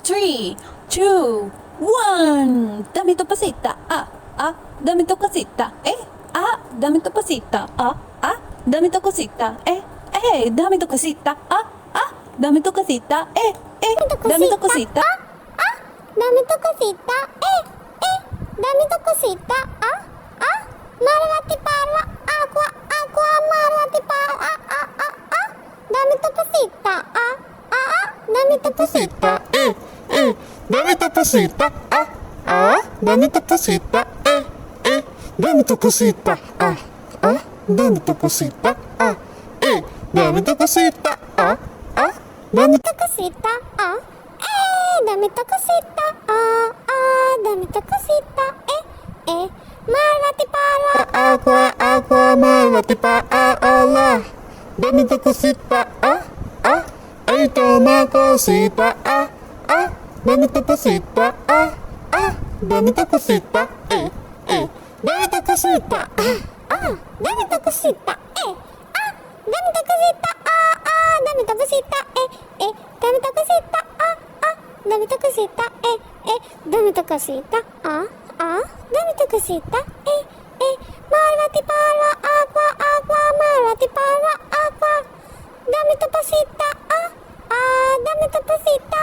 3, 2, 1. Dami to pasita. Dami to cosita. Dami to pasita. Dami to cosita. Dami to cosita. Dami to cosita. Dami to cosita. Dami to cosita. Dami to cosita. Marwati parwa. Aqua marwati parwa. Dami to cosita. Dami to cosita. Dame tu cosita, dame tu cosita, dame tu cosita, dame tu cosita, dame tu cosita, Dami to cosita. Dami to cosita. Dami to cosita. Marwati parwa. aqua, malvati pa, Allah. Dame tu cosita, ay toma cosita, dame tu cosita, dame tu cosita, dame tu cosita, Dami to cosita. Dami to cosita. Dami to cosita. Dami to cosita. Dami to cosita. Dami to cosita. Dami to cosita. Marwati parwa. Aqua marwati parwa. Aqua. Dami to pasita. Dami to pasita.